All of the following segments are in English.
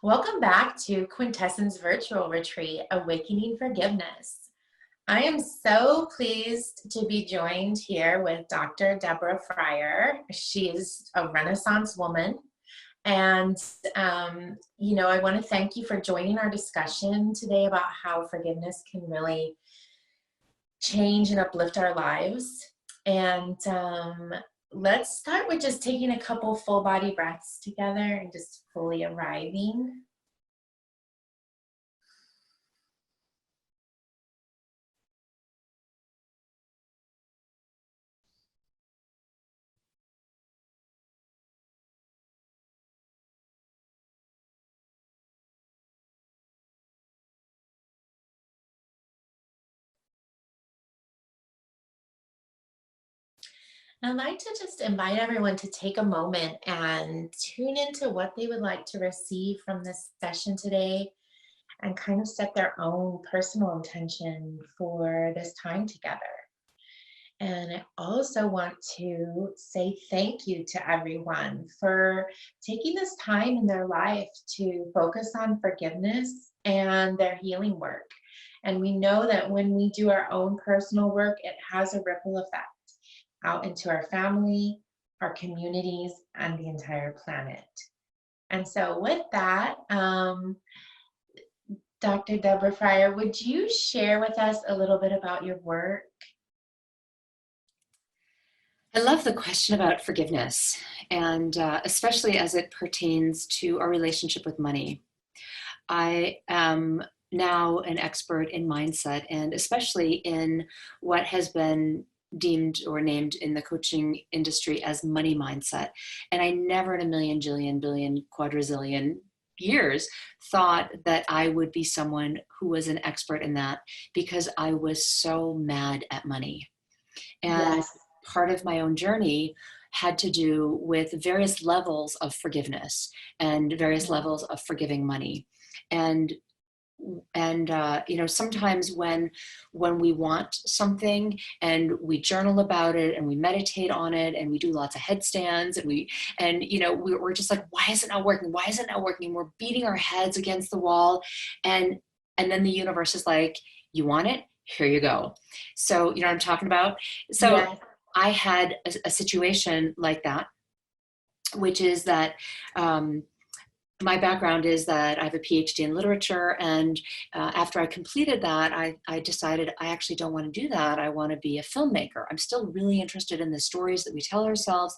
Welcome back to Quintessence Virtual Retreat, Awakening Forgiveness. I am so pleased to be joined here with Dr. Deborah Fryer. She's a Renaissance woman. And, I want to thank you for joining our discussion today about how forgiveness can really change and uplift our lives. And let's start with just taking a couple full body breaths together and just fully arriving. I'd like to just invite everyone to take a moment and tune into what they would like to receive from this session today and kind of set their own personal intention for this time together. And I also want to say thank you to everyone for taking this time in their life to focus on forgiveness and their healing work. And we know that when we do our own personal work, it has a ripple effect out into our family, our communities, and the entire planet. And so with that, Dr. Deborah Fryer, would you share with us a little bit about your work? I love the question about forgiveness, and especially as it pertains to our relationship with money. I am now an expert in mindset, and especially in what has been deemed or named in the coaching industry as money mindset. And I never in a million, jillion, billion, quadrazillion years thought that I would be someone who was an expert in that, because I was so mad at money. And Yes. part of my own journey had to do with various levels of forgiveness and various levels of forgiving money. And sometimes when we want something and we journal about it and we meditate on it and we do lots of headstands and we're just like, why is it not working? Why is it not working? And we're beating our heads against the wall, and then the universe is like, you want it? Here you go. So you know what I'm talking about? So Yes. I had a situation like that, which is that my background is that I have a PhD in literature, and after I completed that, I decided I actually don't want to do that. I want to be a filmmaker. I'm still really interested in the stories that we tell ourselves,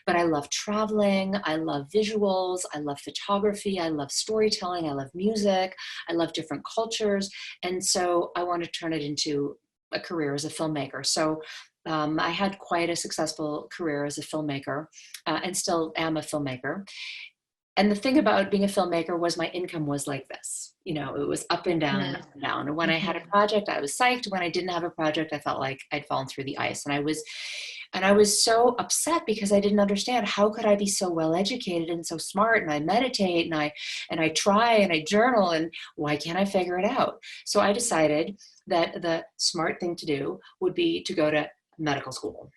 but I love traveling, I love visuals, I love photography, I love storytelling, I love music, I love different cultures, and so I want to turn it into a career as a filmmaker. So I had quite a successful career as a filmmaker, and still am a filmmaker. And the thing about being a filmmaker was my income was like this. You know, it was up and down and Yes. up and down. And when I had a Mhm. project, I was psyched. When I didn't have a project, I felt like I'd fallen through the ice. And I was so upset because I didn't understand, how could I be so well educated and so smart, and I meditate and I try and I journal, and why can't I figure it out? So I decided that the smart thing to do would be to go to medical school.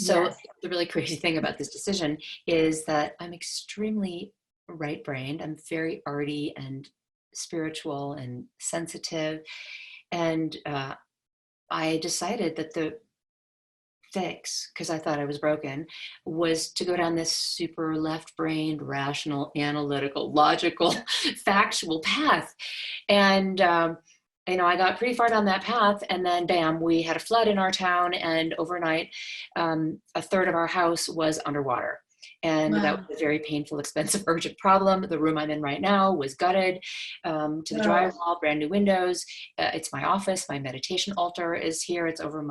So Yes. the really crazy thing about this decision is that I'm extremely right-brained. I'm very arty and spiritual and sensitive. And I decided that the fix, because I thought I was broken, was to go down this super left-brained, rational, analytical, logical, factual path. And I got pretty far down that path, and then bam, we had a flood in our town, and overnight, a third of our house was underwater. And that Wow. was a very painful, expensive, urgent problem. The room I'm in right now was gutted to the Oh, drywall, brand new windows. It's my office. My meditation altar is here. It's over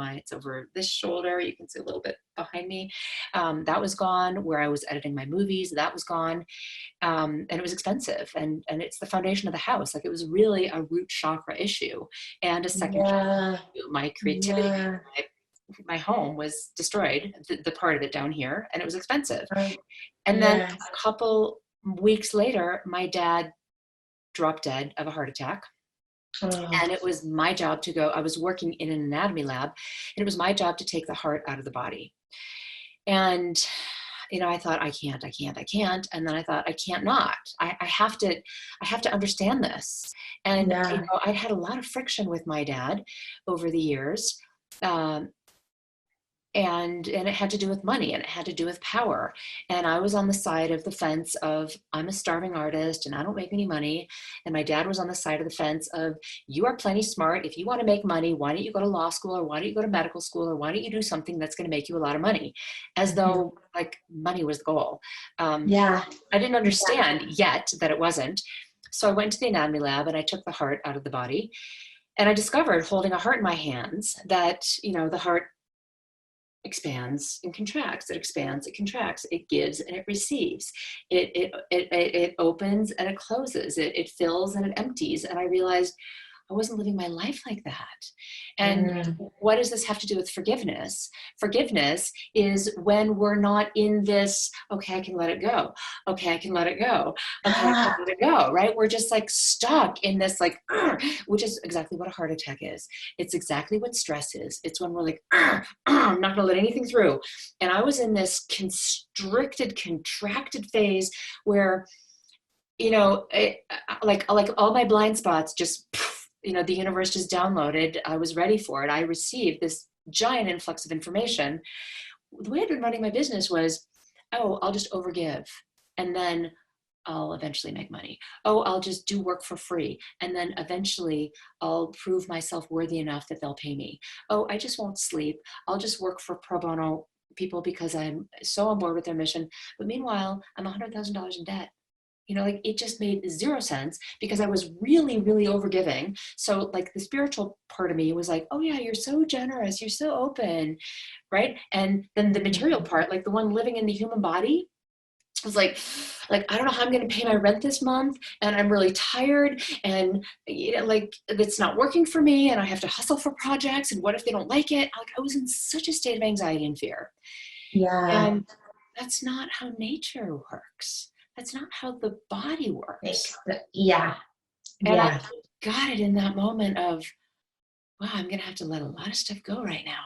this shoulder. You can see a little bit behind me. That was gone. Where I was editing my movies, that was gone. And it was expensive, and it's the foundation of the house. Like, it was really a root chakra issue and a second yeah. issue. My creativity, Yeah. my home was destroyed, the part of it down here, and it was expensive. Right. And then Yes. a couple weeks later, my dad dropped dead of a heart attack. Oh, And it was my job to go. I was working in an anatomy lab, and it was my job to take the heart out of the body. And I thought, I can't. And then I thought, I can't not. I have to understand this. And, Yeah. I'd had a lot of friction with my dad over the years. Um, and it had to do with money, and it had to do with power. And I was on the side of the fence of, I'm a starving artist and I don't make any money. And my dad was on the side of the fence of, you are plenty smart. If you want to make money, why don't you go to law school, or why don't you go to medical school, or why don't you do something that's going to make you a lot of money? As Mhm. though like money was the goal. Yeah. I didn't understand yet that it wasn't. So I went to the anatomy lab and I took the heart out of the body, and I discovered, holding a heart in my hands, that the heart expands and contracts. It expands, it contracts, it gives and it receives. It opens and it closes. It fills and it empties. And I realized I wasn't living my life like that. And Mm. what does this have to do with forgiveness? Forgiveness is when we're not in this, okay, I can let it go. Okay, I can let it go. Okay, I can Ah. let it go, right? We're just like stuck in this like, which is exactly what a heart attack is. It's exactly what stress is. It's when we're like, I'm not gonna let anything through. And I was in this constricted, contracted phase where, like all my blind spots just, the universe just downloaded. I was ready for it. I received this giant influx of information. The way I'd been running my business was, oh, I'll just overgive, and then I'll eventually make money. Oh, I'll just do work for free, and then eventually I'll prove myself worthy enough that they'll pay me. Oh, I just won't sleep. I'll just work for pro bono people because I'm so on board with their mission. But meanwhile, I'm $100,000 in debt. Like it just made zero sense because I was really, really overgiving. So like the spiritual part of me was like, oh yeah, you're so generous, you're so open, right? And then the material part, like the one living in the human body, was like I don't know how I'm going to pay my rent this month, and I'm really tired, and like it's not working for me, and I have to hustle for projects, and what if they don't like it? Like I was in such a state of anxiety and fear. Yeah. And that's not how nature works. That's not how the body works. Yeah. And I Yeah. got it in that moment of, wow, I'm going to have to let a lot of stuff go right now.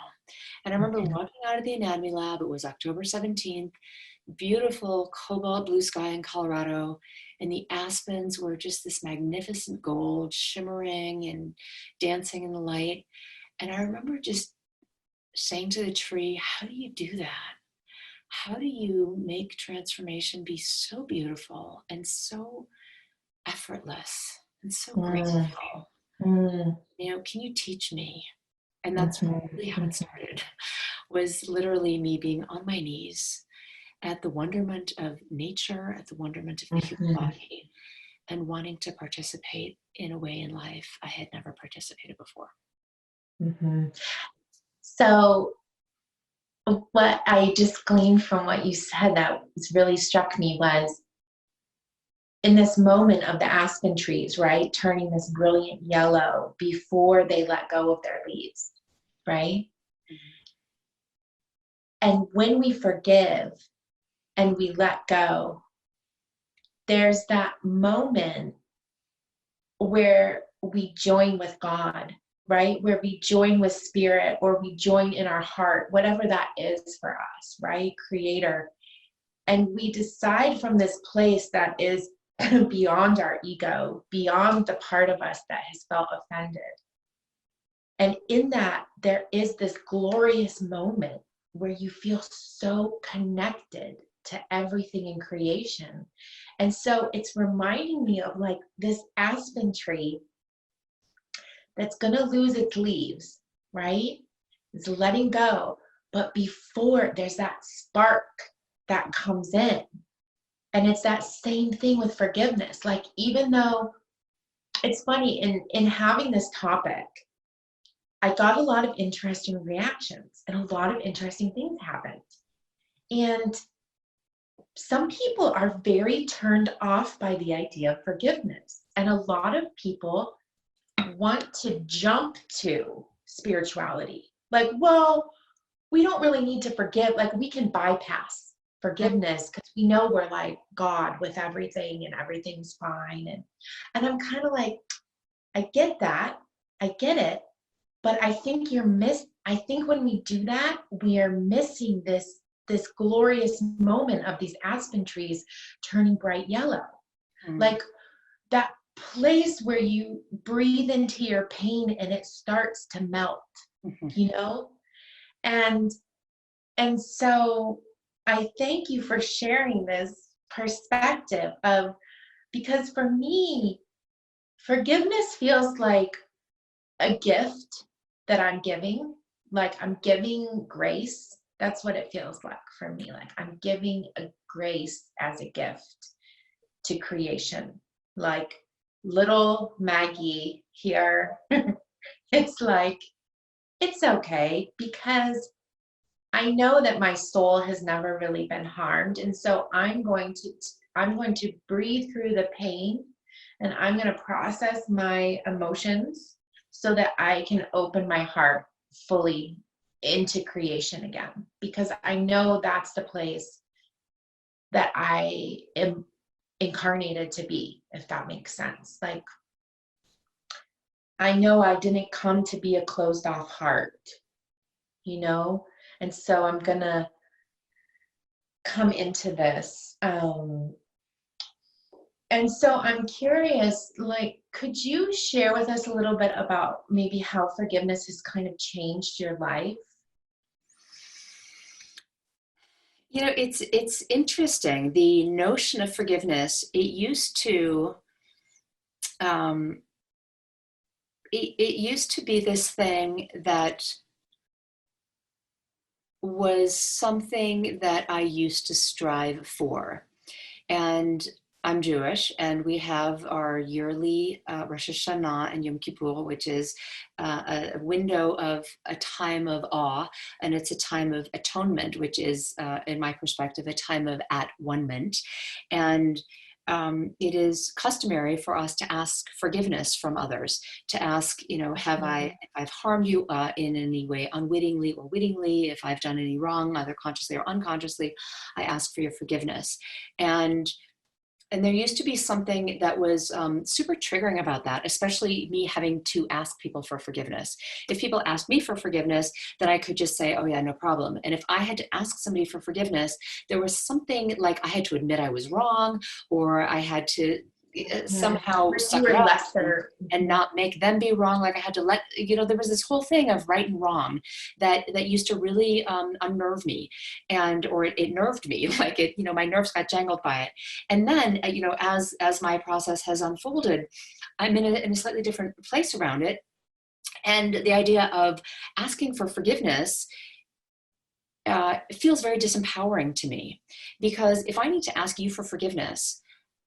And I remember Mhm. walking out of the anatomy lab. It was October 17th, beautiful cobalt blue sky in Colorado. And the aspens were just this magnificent gold, shimmering and dancing in the light. And I remember just saying to the tree, how do you do that? How do you make transformation be so beautiful and so effortless and so Mm. graceful? Mm. Can you teach me? And that's Mhm. really how it Mhm. started, was literally me being on my knees at the wonderment of nature, at the wonderment of the human Mhm. body, and wanting to participate in a way in life I had never participated before. Mhm. So what I just gleaned from what you said that really struck me was in this moment of the aspen trees, right, turning this brilliant yellow before they let go of their leaves, right? And when we forgive and we let go, there's that moment where we join with God, right? Where we join with spirit, or we join in our heart, whatever that is for us, right? Creator. And we decide from this place that is beyond our ego, beyond the part of us that has felt offended. And in that, there is this glorious moment where you feel so connected to everything in creation. And so it's reminding me of like this aspen tree that's going to lose its leaves, right? It's letting go. But before, there's that spark that comes in. And it's that same thing with forgiveness. Like, even though it's funny, in having this topic, I got a lot of interesting reactions and a lot of interesting things happened. And some people are very turned off by the idea of forgiveness. And a lot of people want to jump to spirituality. Like, well, we don't really need to forgive. Like, we can bypass forgiveness because we know we're like God with everything and everything's fine. And I'm kind of like, I get that. I get it. But I think I think when we do that, we are missing this glorious moment of these aspen trees turning bright yellow. Like that place where you breathe into your pain and it starts to melt, you know? And so I thank you for sharing this perspective of, because for me, forgiveness feels like a gift that I'm giving, like I'm giving grace. That's what it feels like for me. Like I'm giving a grace as a gift to creation. Like little Maggie here, it's like, it's okay, because I know that my soul has never really been harmed. And so I'm going to breathe through the pain, and I'm going to process my emotions so that I can open my heart fully into creation again, because I know that's the place that I am incarnated to be, if that makes sense. Like, I know I didn't come to be a closed off heart, you know? And so I'm gonna come into this. And so I'm curious, like, could you share with us a little bit about maybe how forgiveness has kind of changed your life? You know, it's interesting. The notion of forgiveness, um, it used to be this thing that was something that I used to strive for. And I'm Jewish, and we have our yearly Rosh Hashanah and Yom Kippur, which is a window of a time of awe, and it's a time of atonement, which is, in my perspective, a time of at-one-ment. And it is customary for us to ask forgiveness from others, to ask, you know, if I've harmed you in any way, unwittingly or wittingly, if I've done any wrong, either consciously or unconsciously, I ask for your forgiveness. And there used to be something that was super triggering about that, especially me having to ask people for forgiveness. If people asked me for forgiveness, then I could just say, oh yeah, no problem. And if I had to ask somebody for forgiveness, there was something like I had to admit I was wrong, or I had to somehow suck it up and not make them be wrong. Like I had to let, you know, there was this whole thing of right and wrong that used to really unnerve me, or it nerved me, like it, you know, my nerves got jangled by it. And then, you know, as my process has unfolded, I'm in a slightly different place around it. And the idea of asking for forgiveness feels very disempowering to me, because if I need to ask you for forgiveness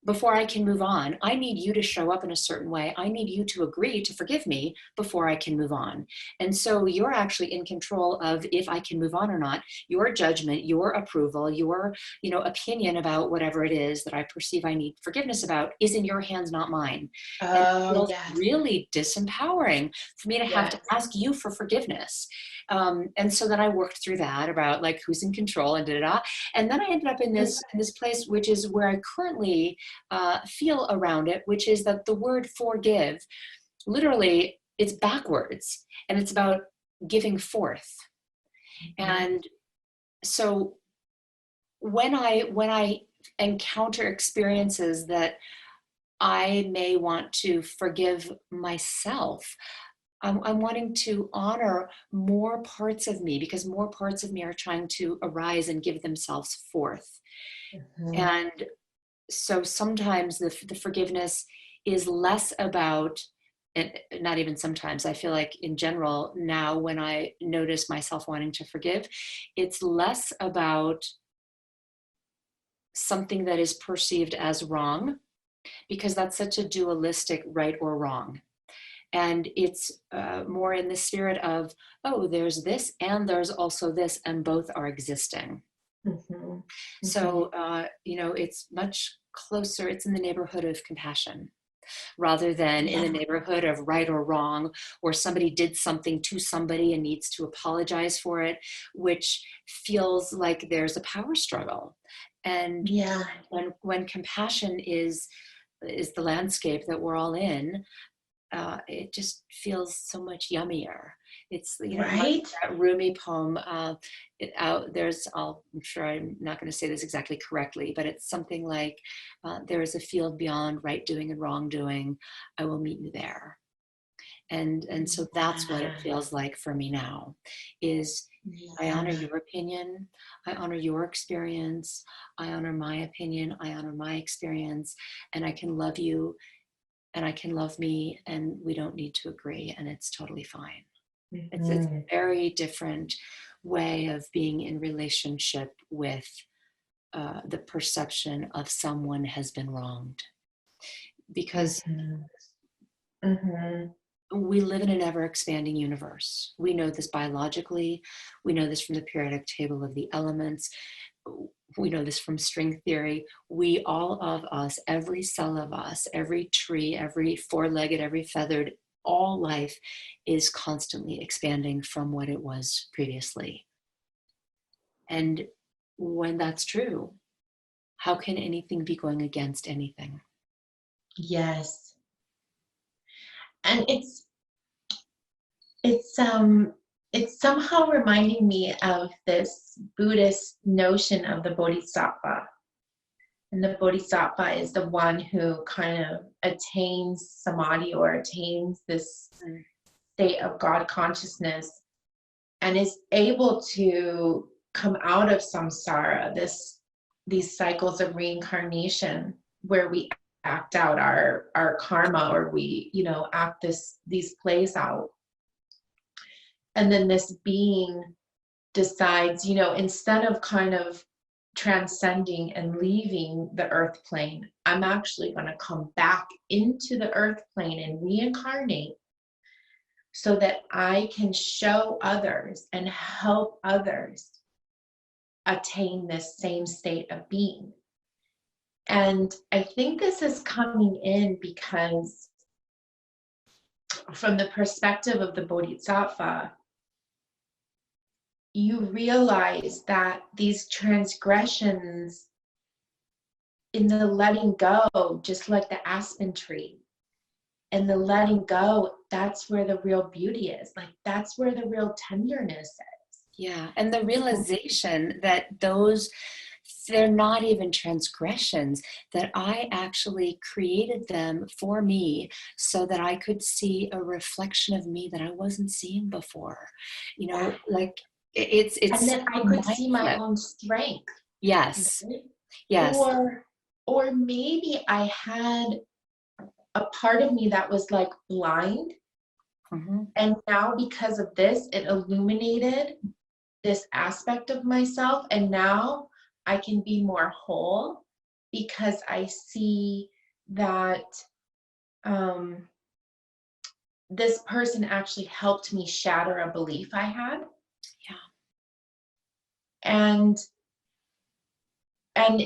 before I can move on, I need you to show up in a certain way. I need you to agree to forgive me before I can move on. And so you're actually in control of if I can move on or not. Your judgment, your approval, your, you know, opinion about whatever it is that I perceive I need forgiveness about is in your hands, not mine. And it feels really disempowering for me to have to ask you for forgiveness. And so then I worked through that about like who's in control and da-da-da. And then I ended up in this place, which is where I currently feel around it, which is that the word forgive, literally, it's backwards, and it's about giving forth. And so when I encounter experiences that I may want to forgive myself, I'm wanting to honor more parts of me, because more parts of me are trying to arise and give themselves forth. And so sometimes the forgiveness is less about, and not even sometimes, I feel like in general now when I notice myself wanting to forgive, it's less about something that is perceived as wrong, because that's such a dualistic right or wrong. And it's more in the spirit of, oh, there's this and there's also this, and both are existing. So, you know, it's much closer, it's in the neighborhood of compassion rather than in the neighborhood of right or wrong, or somebody did something to somebody and needs to apologize for it, which feels like there's a power struggle. And when compassion is the landscape that we're all in, it just feels so much yummier. It's, Right? that Rumi poem, I'm sure I'm not going to say this exactly correctly, but it's something like, there is a field beyond right doing and wrong doing. I will meet you there. And so that's what it Yeah. feels like for me now, is I honor Yeah. your opinion. I honor your experience. I honor my opinion. I honor my experience. And I can love you and I can love me, and we don't need to agree, and it's totally fine. It's a Mhm. very different way of being in relationship with the perception of someone has been wronged. Because Mhm. Mhm. we live in an ever expanding universe. We know this biologically. We know this from the periodic table of the elements. We know this from string theory. All of us, every cell of us, every tree, every four-legged, every feathered, all life is constantly expanding from what it was previously. And when that's true, how can anything be going against anything? Yes. And it's it's somehow reminding me of this Buddhist notion of the bodhisattva. And the bodhisattva is the one who kind of attains samadhi, or attains this Mm. state of God consciousness, and is able to come out of samsara, these cycles of reincarnation where we act out our karma, or we, act these plays out. And then this being decides, instead of kind of transcending and leaving the earth plane, I'm actually going to come back into the earth plane and reincarnate so that I can show others and help others attain this same state of being. And I think this is coming in because, from the perspective of the bodhisattva, you realize that these transgressions, in the letting go, just like the aspen tree, and the letting go, that's where the real beauty is. Like, that's where the real tenderness is. Yeah. And the realization that they're not even transgressions, that I actually created them for me so that I could see a reflection of me that I wasn't seeing before. Like And it's then I a could mind see my flip. own strength, Yes. right? Yes. Or maybe I had a part of me that was like blind, Hmm. and now because of this, it illuminated this aspect of myself, and now I can be more whole because I see that um, this person actually helped me shatter a belief I had. Yeah. and and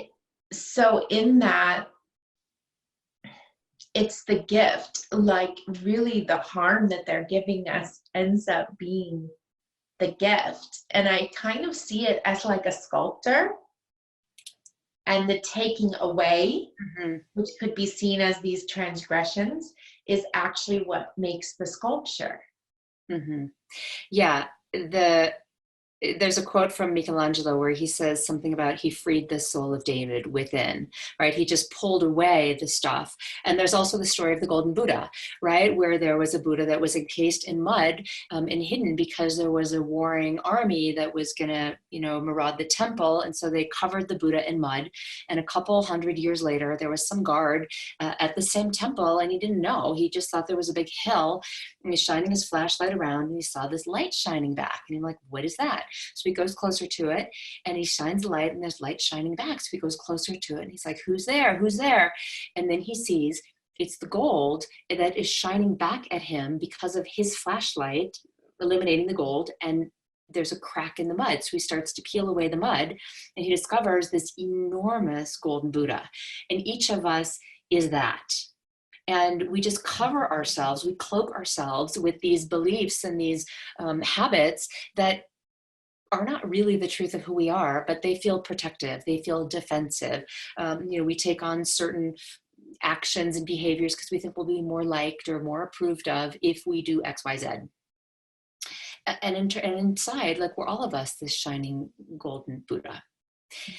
so in that, it's the gift. Like, really, the harm that they're giving us ends up being the gift. And I kind of see it as like a sculptor, and the taking away, Hmm. which could be seen as these transgressions, is actually what makes the sculpture. Hmm. Yeah. There's a quote from Michelangelo where he says something about he freed the soul of David within, right? He just pulled away the stuff. And there's also the story of the Golden Buddha, right? Where there was a Buddha that was encased in mud and hidden because there was a warring army that was going to, maraud the temple. And so they covered the Buddha in mud. And a couple hundred years later, there was some guard at the same temple, and he didn't know. He just thought there was a big hill, and he's shining his flashlight around, and he saw this light shining back. And he's like, what is that? So he goes closer to it, and he shines the light, and there's light shining back. So he goes closer to it, and he's like, who's there? Who's there? And then he sees it's the gold that is shining back at him because of his flashlight eliminating the gold, and there's a crack in the mud. So he starts to peel away the mud, and he discovers this enormous golden Buddha. And each of us is that. And we just cover ourselves, we cloak ourselves with these beliefs and these habits that are not really the truth of who we are, but they feel protective, they feel defensive. We take on certain actions and behaviors because we think we'll be more liked or more approved of if we do X, Y, Z. And inside, like, we're all of us this shining golden Buddha.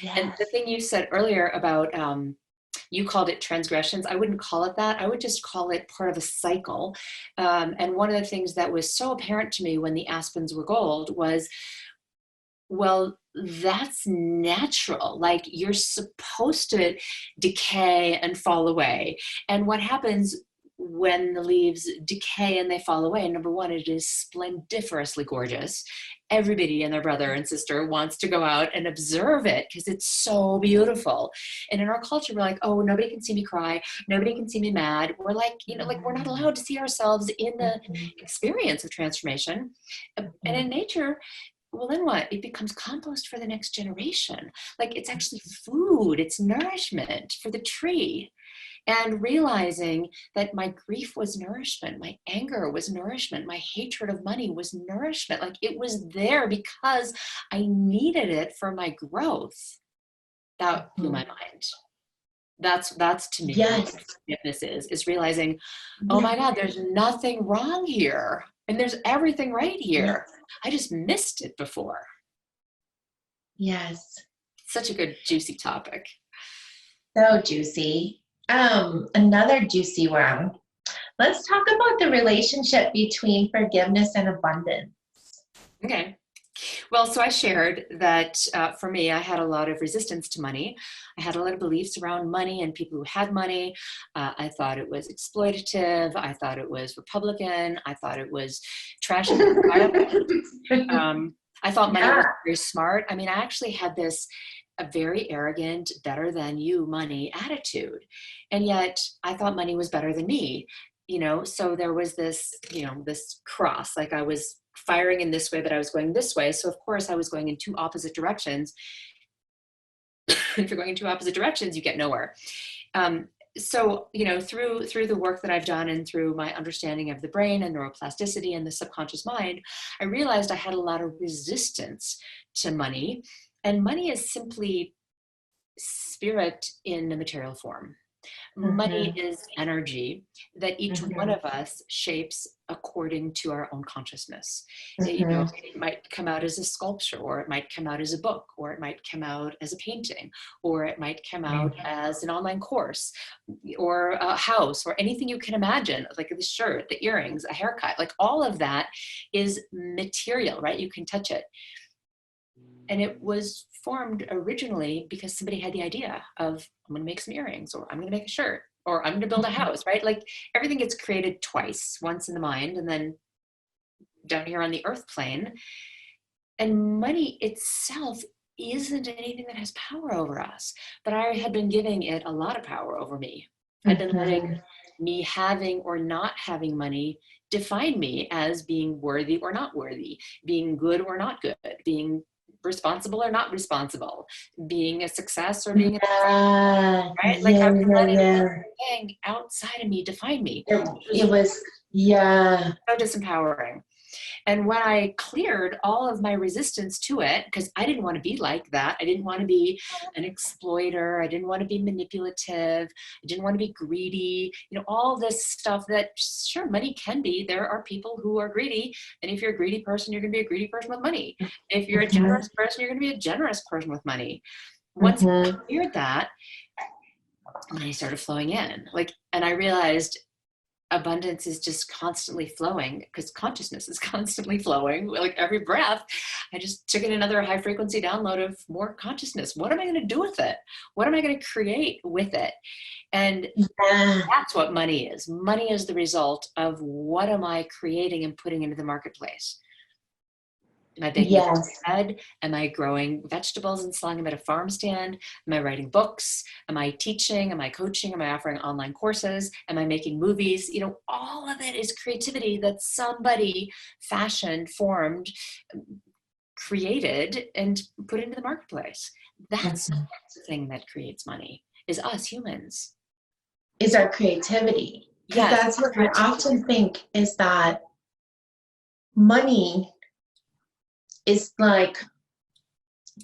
And the Yes. thing you said earlier about, you called it transgressions. I wouldn't call it that. I would just call it part of a cycle. And one of the things that was so apparent to me when the aspens were gold was, well, that's natural. Like, you're supposed to decay and fall away. And what happens when the leaves decay and they fall away? Number one, it is splendiferously gorgeous. Everybody and their brother and sister wants to go out and observe it because it's so beautiful. And in our culture, we're like, oh, nobody can see me cry. Nobody can see me mad. We're like, like, we're not allowed to see ourselves in the experience of transformation. And in nature, well, then what? It becomes compost for the next generation. Like, it's actually food, it's nourishment for the tree. And realizing that my grief was nourishment, my anger was nourishment, my hatred of money was nourishment. Like, it was there because I needed it for my growth. That blew my mind. That's to me Yes. what forgiveness is realizing, oh my God, there's nothing wrong here. And there's everything right here. I just missed it before. Yes. Such a good, juicy topic. So juicy. Another juicy one. Let's talk about the relationship between forgiveness and abundance. Okay. Well, so I shared that for me, I had a lot of resistance to money. I had a lot of beliefs around money and people who had money. I thought it was exploitative. I thought it was Republican. I thought it was trashing the environment. I thought money was very smart. I mean, I actually had a very arrogant, better than you money attitude. And yet I thought money was better than me, so there was this, this cross, like I was firing in this way, but I was going this way. So of course I was going in two opposite directions. If you're going in two opposite directions, you get nowhere. So, through the work that I've done and through my understanding of the brain and neuroplasticity and the subconscious mind, I realized I had a lot of resistance to money. And money is simply spirit in a material form. Money is energy that each one of us shapes according to our own consciousness. It might come out as a sculpture, or it might come out as a book, or it might come out as a painting, or it might come out as an online course, or a house, or anything you can imagine, like the shirt, the earrings, a haircut, like all of that is material, right? You can touch it. And it was formed originally because somebody had the idea of, I'm going to make some earrings, or I'm going to make a shirt, or I'm going to build a house, right? Like, everything gets created twice, once in the mind and then down here on the earth plane. And money itself isn't anything that has power over us, but I had been giving it a lot of power over me. I'd been letting me having or not having money define me as being worthy or not worthy, being good or not good, being responsible or not responsible, being a success or being a failure, right? Like, I was letting everything outside of me define me. It was so disempowering. And when I cleared all of my resistance to it, because I didn't want to be like that. I didn't want to be an exploiter. I didn't want to be manipulative. I didn't want to be greedy. All this stuff that, sure, money can be. There are people who are greedy. And if you're a greedy person, you're going to be a greedy person with money. If you're a generous person, you're going to be a generous person with money. Once I cleared that, money started flowing in. And I realized abundance is just constantly flowing because consciousness is constantly flowing. Like, every breath, I just took in another high frequency download of more consciousness. What am I going to do with it? What am I going to create with it? And that's what money is. Money is the result of what am I creating and putting into the marketplace. Am I baking bread? Am I growing vegetables and selling them at a farm stand? Am I writing books? Am I teaching? Am I coaching? Am I offering online courses? Am I making movies? All of it is creativity that somebody fashioned, formed, created, and put into the marketplace. That's the thing that creates money, is us humans. Is our creativity. Because that's what I often think, is that money is like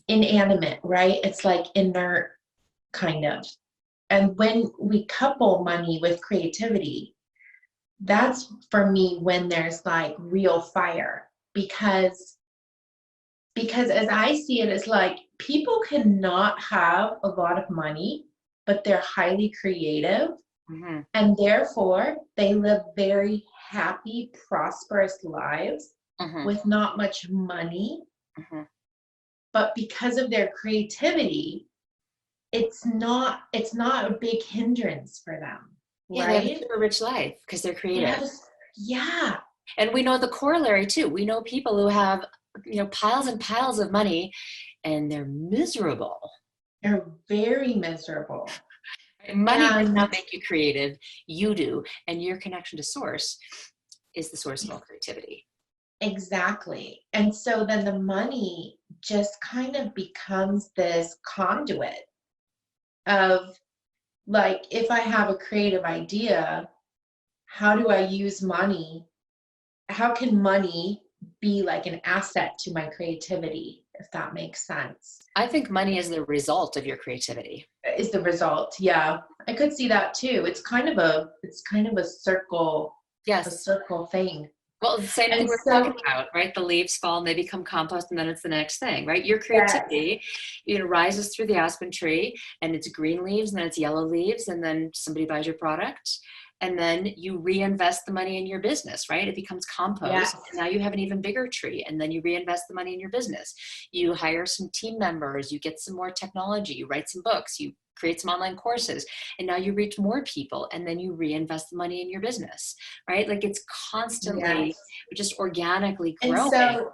inanimate, right? It's like inert, kind of. And when we couple money with creativity, that's for me when there's like real fire, because as I see it, it's like people cannot have a lot of money, but they're highly creative, Mm-hmm. and therefore they live very happy, prosperous lives Mm-hmm. with not much money. Mm-hmm. But because of their creativity, it's not a big hindrance for them, Yeah, they have a right? super rich life because they're They creative. have yeah, And we know the corollary too. We know people who have, piles and piles of money and they're miserable. they're very miserable. Money does And not make you creative. You do. And your connection to source is the source of all creativity. exactly. And so then the money just kind of becomes this conduit of, like, if I have a creative idea, how do I use money? How can money be like an asset to my creativity, if that makes sense? I think money is the result of your creativity. Is the result. Yeah. I could see that too. It's kind of a Yes. circle thing. Well, the same thing And we're talking so about, right? The leaves fall and they become compost, and then it's the next thing, right? Your yes, creativity, rises through the aspen tree, and it's green leaves, and then it's yellow leaves, and then somebody buys your product, and then you reinvest the money in your business, right? It becomes compost, yes, and now you have an even bigger tree, and then you reinvest the money in your business. You hire some team members, you get some more technology, you write some books, you create some online courses, and now you reach more people, and then you reinvest the money in your business, right? Like it's constantly yes. just organically And growing. so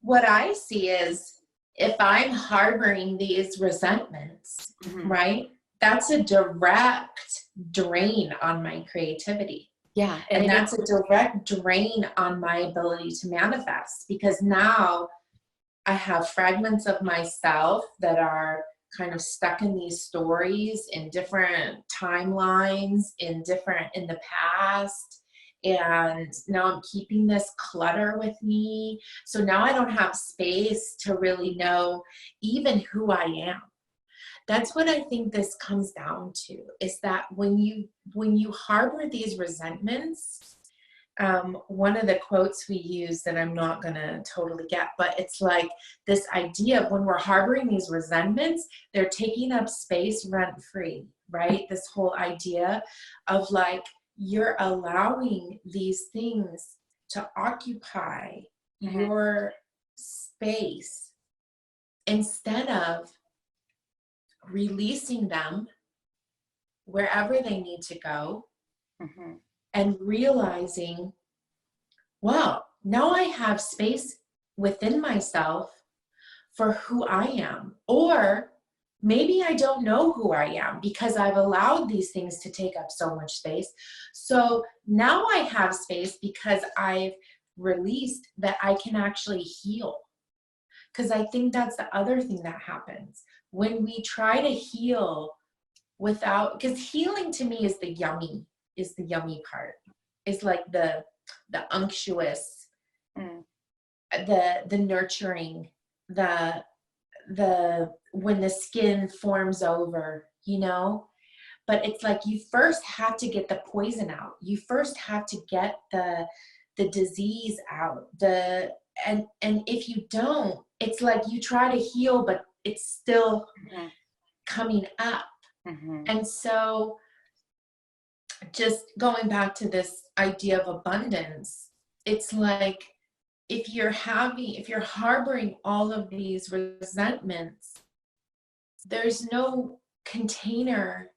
what I see is, if I'm harboring these resentments, Hmm. right? That's a direct drain on my creativity. Yeah. And And even, that's a direct drain on my ability to manifest, because now I have fragments of myself that are kind of stuck in these stories in different timelines, in the past. And now I'm keeping this clutter with me. So now I don't have space to really know even who I am. That's what I think this comes down to, is that when you harbor these resentments, one of the quotes we use that I'm not going to totally get, but it's like this idea of when we're harboring these resentments, they're taking up space rent free, right? This whole idea of like, you're allowing these things to occupy mhm, your space instead of releasing them wherever they need to go mhm, and realizing, wow, now I have space within myself for who I am. Or maybe I don't know who I am because I've allowed these things to take up so much space. So now I have space because I've released that I can actually heal. Because I think that's the other thing that happens when we try to heal without, because healing to me is the yummy part. Is like the unctuous, mm, the nurturing, the when the skin forms over, but it's like you first have to get the poison out. You first have to get the disease out. And if you don't, it's like you try to heal, but it's still mhm, coming up. mhm, And so just going back to this idea of abundance, it's like, if you're harboring all of these resentments, there's no container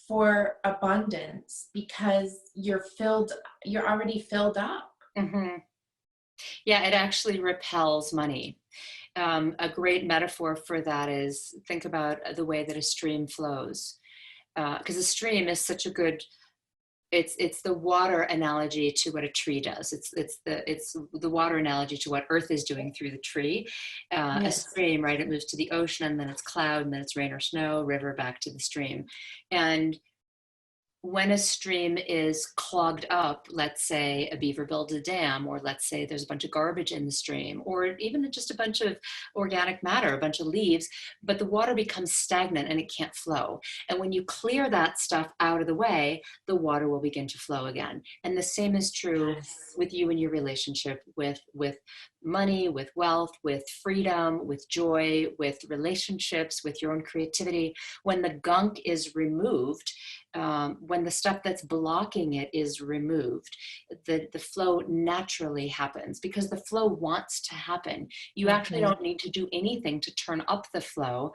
for abundance, because you're already filled up. mhm. Yeah, it actually repels money. A great metaphor for that is, think about the way that a stream flows. Because a stream is such a good, it's the water analogy to what a tree does. It's the water analogy to what Earth is doing through the tree. A Yes. stream, right? It moves to the ocean, and then it's cloud, and then it's rain or snow, river, back to the stream. And when a stream is clogged up, let's say a beaver builds a dam, or let's say there's a bunch of garbage in the stream, or even just a bunch of organic matter, a bunch of leaves, but the water becomes stagnant and it can't flow. And when you clear that stuff out of the way, the water will begin to flow again. And the same is true Yes. with you and your relationship with money, with wealth, with freedom, with joy, with relationships, with your own creativity. When the gunk is removed, when the stuff that's blocking it is removed, the flow naturally happens, because the flow wants to happen. You actually Mhm. don't need to do anything to turn up the flow.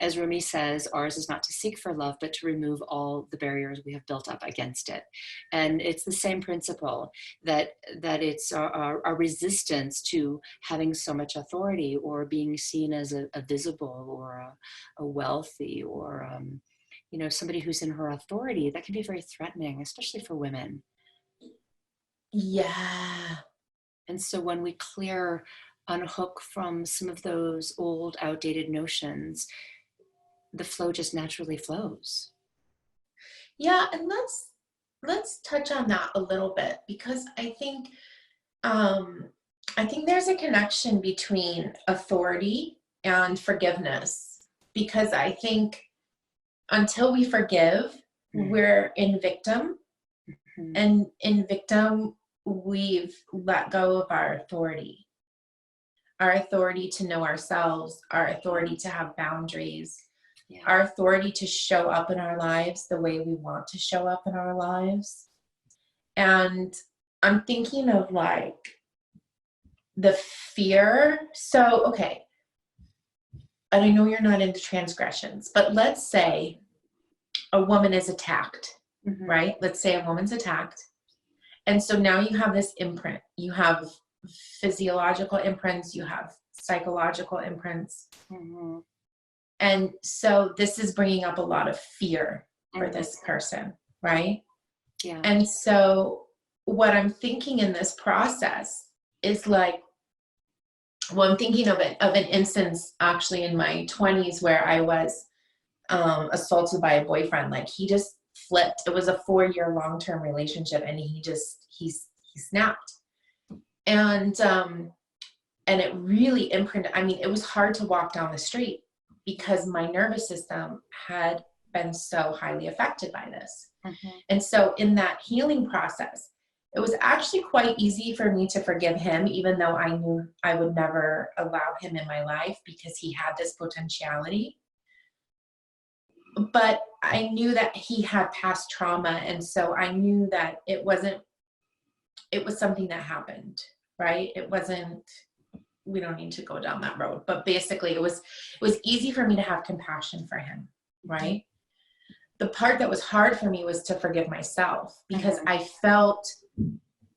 As Rumi says, ours is not to seek for love, but to remove all the barriers we have built up against it. And it's the same principle, that it's our resistance to having so much authority, or being seen as a visible, or a wealthy, or somebody who's in her authority. That can be very threatening, especially for women. Yeah. And so when we unhook from some of those old, outdated notions, the flow just naturally flows. Yeah, and let's touch on that a little bit, because um I think there's a connection between authority and forgiveness, because I think until we forgive, we're in victim, Mm-hmm. and in victim we've let go of our authority to know ourselves, our authority to have boundaries, Yeah. our authority to show up in our lives the way we want to show up in our lives. And I'm thinking of like the fear. So, okay, and I know you're not into transgressions, but let's say a woman is attacked, Mm-hmm. right? Let's say a woman's attacked. And so now you have this imprint. You have physiological imprints, you have psychological imprints. Mm-hmm. And so this is bringing up a lot of fear for Mm-hmm. this person, right? Yeah. And so what I'm thinking in this process is like, well, I'm thinking of an instance actually in my 20s where I was assaulted by a boyfriend. Like, he just flipped. It was a 4-year long-term relationship, and he snapped. And it really imprinted. I mean, it was hard to walk down the street because my nervous system had been so highly affected by this. Mm-hmm. And so in that healing process, it was actually quite easy for me to forgive him, even though I knew I would never allow him in my life because he had this potentiality. But I knew that he had past trauma. And so I knew that it was something that happened, right? We don't need to go down that road, but basically it was easy for me to have compassion for him, right? The part that was hard for me was to forgive myself, because Mm-hmm. I felt,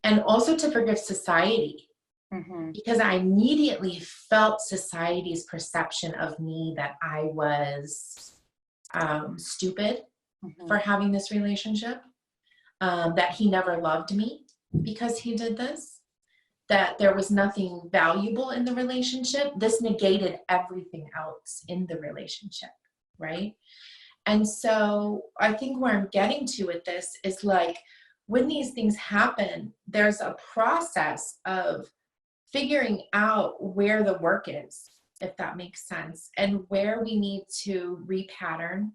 and also to forgive society, Mm-hmm. because I immediately felt society's perception of me, that I was stupid Mm-hmm. for having this relationship, that he never loved me because he did this, that there was nothing valuable in the relationship. This negated everything else in the relationship, right? And so I think where I'm getting to with this is like, when these things happen, there's a process of figuring out where the work is, if that makes sense, and where we need to repattern,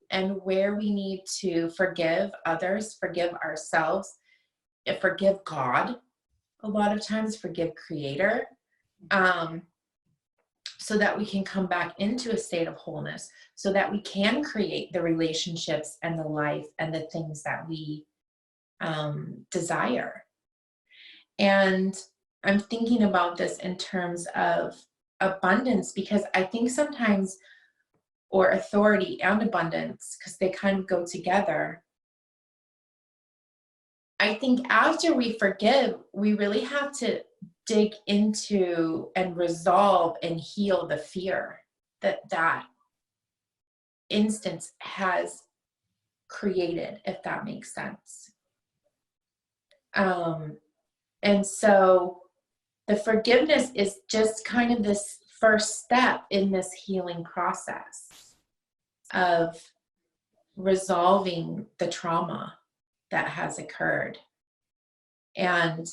and where we need to forgive others, forgive ourselves, and forgive God. A lot of times forgive Creator, so that we can come back into a state of wholeness, so that we can create the relationships and the life and the things that we desire. And I'm thinking about this in terms of abundance, because I think sometimes, or authority and abundance, because they kind of go together. I think after we forgive, we really have to dig into and resolve and heal the fear that instance has created, if that makes sense. And so the forgiveness is just kind of this first step in this healing process of resolving the trauma that has occurred. And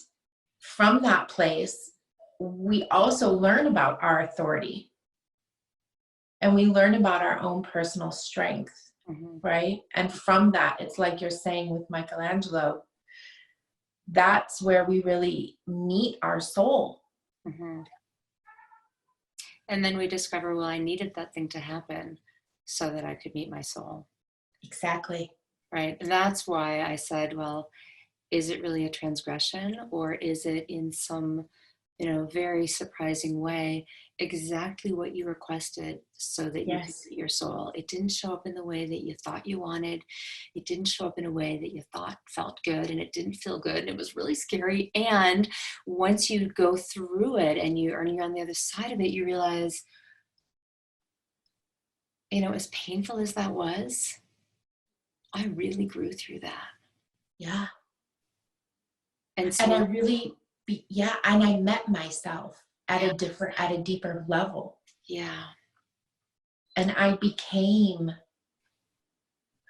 from that place, we also learn about our authority, and we learn about our own personal strength, right? And from that, it's like you're saying with Michelangelo, that's where we really meet our soul. And then we discover, well, I needed that thing to happen so that I could meet my soul. Exactly. Right. And that's why I said, well, is it really a transgression, or is it in some, very surprising way exactly what you requested so that you could meet your soul? It didn't show up in the way that you thought you wanted. It didn't show up in a way that you thought felt good, and it didn't feel good, and it was really scary. And once you go through it and you're on the other side of it, you realize, as painful as that was, I really grew through that. Yeah. And so, and I really, and I met myself at a deeper level. Yeah. And I became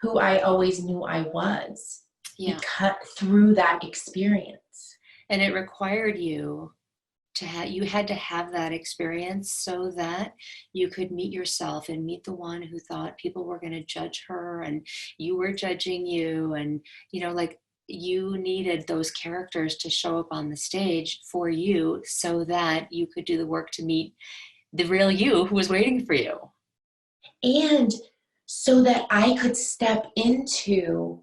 who I always knew I was. Yeah. Through that experience. And it required you you had to have that experience so that you could meet yourself and meet the one who thought people were going to judge her and you were judging you. And, you needed those characters to show up on the stage for you so that you could do the work to meet the real you who was waiting for you. And so that I could step into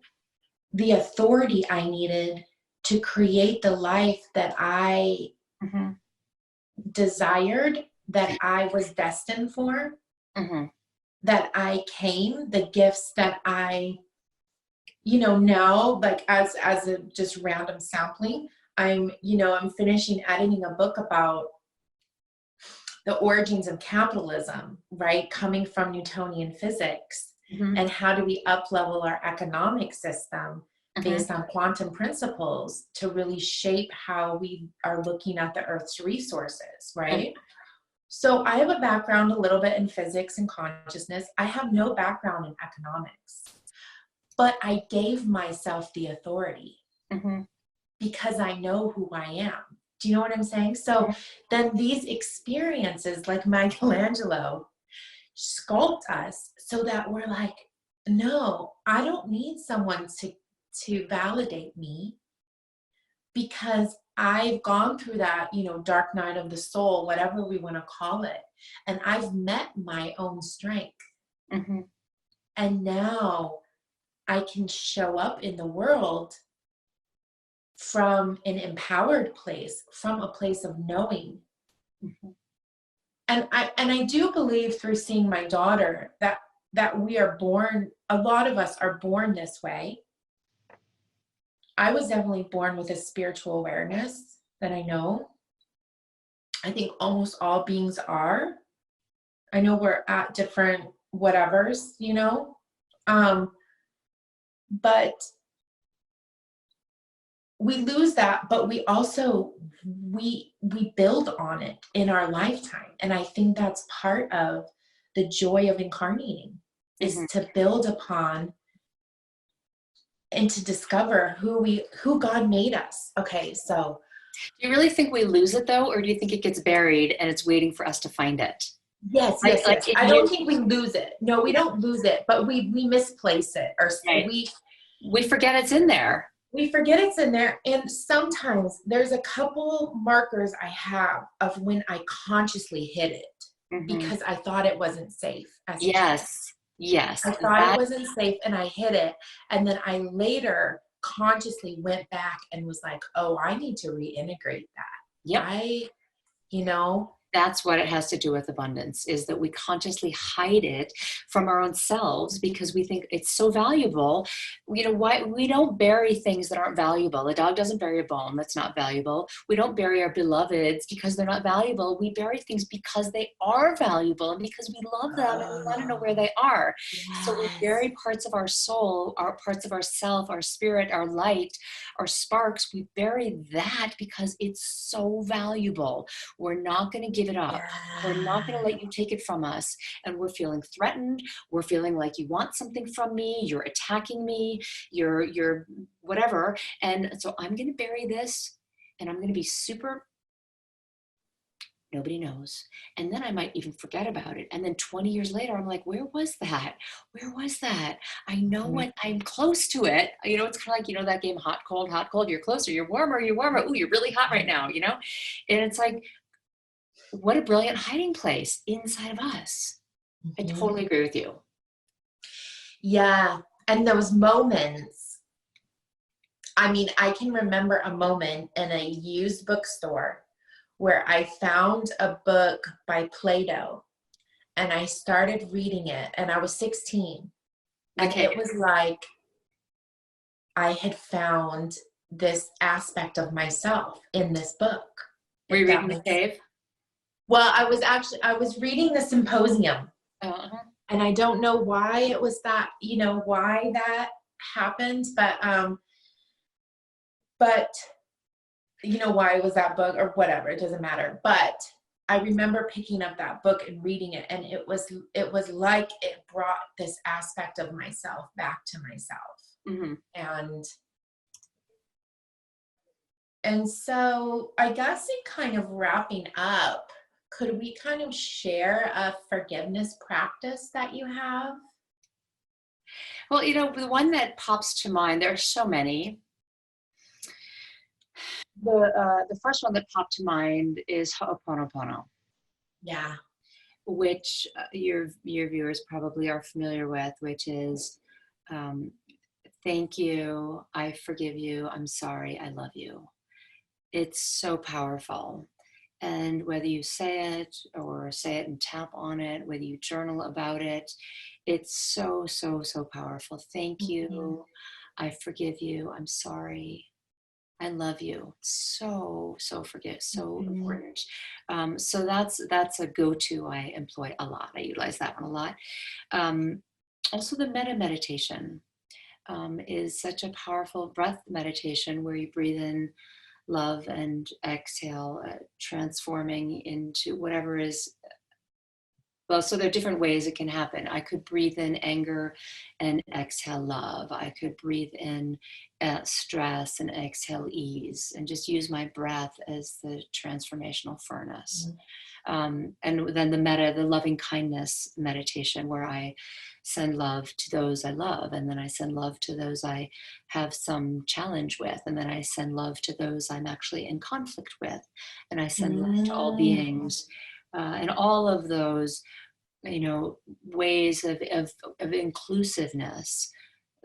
the authority I needed to create the life that I desired, that I was destined for, that I came, the gifts that I, now, like as a just random sampling, I'm finishing editing a book about the origins of capitalism, right? Coming from Newtonian physics, and how do we up-level our economic system based on quantum principles to really shape how we are looking at the Earth's resources, right? So I have a background a little bit in physics and consciousness. I have no background in economics, but I gave myself the authority because I know who I am. Do you know what I'm saying? So then these experiences, like Michelangelo, sculpt us so that we're like, no, I don't need someone to validate me, because I've gone through that, dark night of the soul, whatever we want to call it. And I've met my own strength. And now I can show up in the world from an empowered place, from a place of knowing. And I do believe through seeing my daughter that we are born, a lot of us are born this way. I was definitely born with a spiritual awareness that I know. I think almost all beings are. I know we're at different whatevers, but we lose that, but we also, we build on it in our lifetime. And I think that's part of the joy of incarnating, is to build upon and to discover who God made us. Okay, so. Do you really think we lose it though? Or do you think it gets buried and it's waiting for us to find it? Yes. I don't think we lose it. No, we don't lose it, but we misplace it, or we forget it's in there. We forget it's in there. And sometimes there's a couple markers I have of when I consciously hid it because I thought it wasn't safe. Yes. I thought it wasn't safe and I hid it. And then I later consciously went back and was like, oh, I need to reintegrate that. That's what it has to do with abundance, is that we consciously hide it from our own selves because we think it's so valuable. Why we don't bury things that aren't valuable. A dog doesn't bury a bone that's not valuable. We don't bury our beloveds because they're not valuable. We bury things because they are valuable and because we love them and we want to know where they are. Yes. So we bury parts of our soul, our parts of ourself, our spirit, our light, our sparks. We bury that because it's so valuable. We're not going to give it up. We're not going to Yeah. let you take it from us. And we're feeling threatened. We're feeling like you want something from me. You're attacking me. You're whatever. And so I'm going to bury this, and I'm going to be super, nobody knows. And then I might even forget about it. And then 20 years later, I'm like, where was that? Where was that? I know what, I'm close to it. It's kind of like, that game, hot, cold, hot, cold. You're closer, you're warmer, you're warmer. Ooh, you're really hot right now, And it's like, what a brilliant hiding place inside of us. I Mhm. totally agree with you. Yeah. And those moments, I can remember a moment in a used bookstore where I found a book by Plato and I started reading it, and I was 16. And Okay. it was like I had found this aspect of myself in this book. Were If you that reading the makes cave? Well, I was reading the symposium, Uh-huh. and I don't know why it was that, why that happened, but why it was that book or whatever, it doesn't matter. But I remember picking up that book and reading it, and it was like it brought this aspect of myself back to myself. Mm-hmm. And so I guess in kind of wrapping up, could we kind of share a forgiveness practice that you have? Well, the one that pops to mind, there are so many. The first one that popped to mind is Ho'oponopono, Yeah. which your viewers probably are familiar with, which is, thank you, I forgive you, I'm sorry, I love you. It's so powerful. And whether you say it or say it and tap on it, whether you journal about it, it's so, so, so powerful. Thank Mhm. you, I forgive you, I'm sorry, I love you. So, so so Mhm. important. So that's a go-to I employ a lot. I utilize that one a lot. Um, Also, the metta meditation is such a powerful breath meditation where you breathe in love and exhale, transforming into whatever is. Well, so there are different ways it can happen. I could breathe in anger and exhale love. I could breathe in stress and exhale ease, and just use my breath as the transformational furnace. And then the metta, the loving kindness meditation, where I send love to those I love, and then I send love to those I have some challenge with, and then I send love to those I'm actually in conflict with, and I send love to all Mm. beings. And all of those, ways of inclusiveness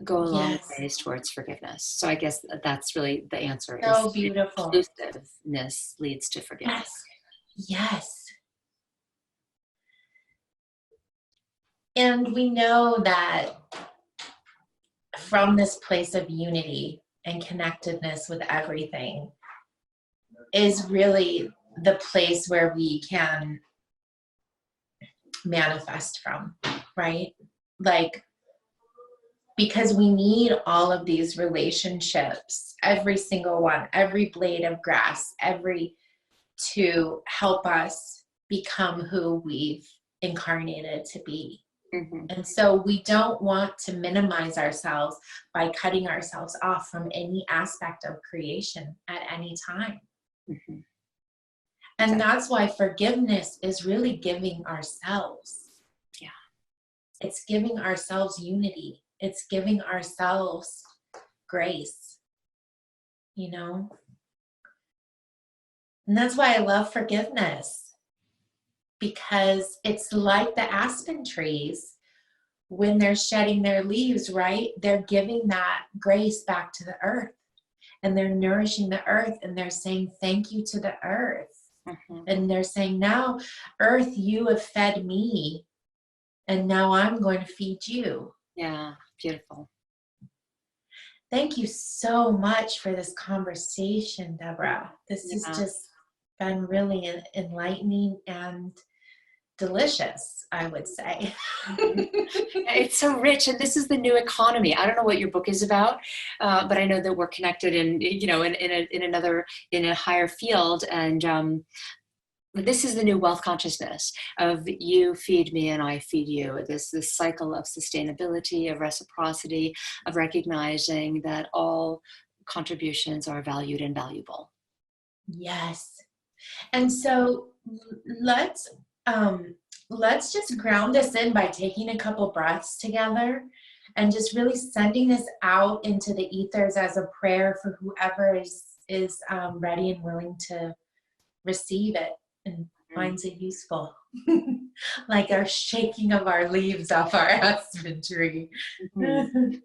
go a long Yes. ways towards forgiveness. So I guess that's really the answer, is So beautiful. inclusiveness leads to forgiveness. Yes. Yes. And we know that from this place of unity and connectedness with everything is really the place where we can manifest from, right? Like, because we need all of these relationships, every single one, every blade of grass, to help us become who we've incarnated to be. Mm-hmm. And so we don't want to minimize ourselves by cutting ourselves off from any aspect of creation at any time. Mm-hmm. And Exactly. that's why forgiveness is really giving ourselves. Yeah. It's giving ourselves unity. It's giving ourselves grace, you know? And that's why I love forgiveness, because it's like the aspen trees when they're shedding their leaves, right? They're giving that grace back to the earth, and they're nourishing the earth, and they're saying thank you to the earth. Mm-hmm. And they're saying, now, earth, you have fed me, and now I'm going to feed you. Yeah. Beautiful. Thank you so much for this conversation, Deborah. This has Yeah. just been really enlightening and delicious, I would say. It's so rich, and this is the new economy. I don't know what your book is about, but I know that we're connected in, in a higher field, and this is the new wealth consciousness of you feed me and I feed you. This cycle of sustainability, of reciprocity, of recognizing that all contributions are valued and valuable. Yes. And so let's let's just ground this in by taking a couple breaths together and just really sending this out into the ethers as a prayer for whoever is ready and willing to receive it and finds it useful. Like our shaking of our leaves off our aspen tree. Mm-hmm.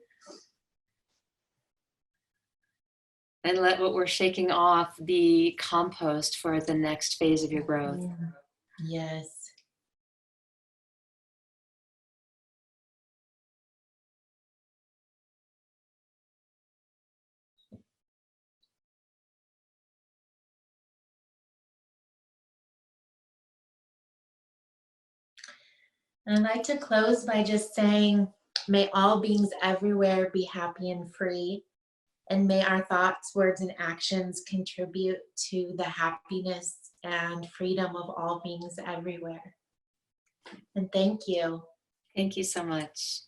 And let what we're shaking off be compost for the next phase of your growth. Yes. And I'd like to close by just saying, may all beings everywhere be happy and free. And may our thoughts, words, and actions contribute to the happiness and freedom of all beings everywhere. And thank you. Thank you so much.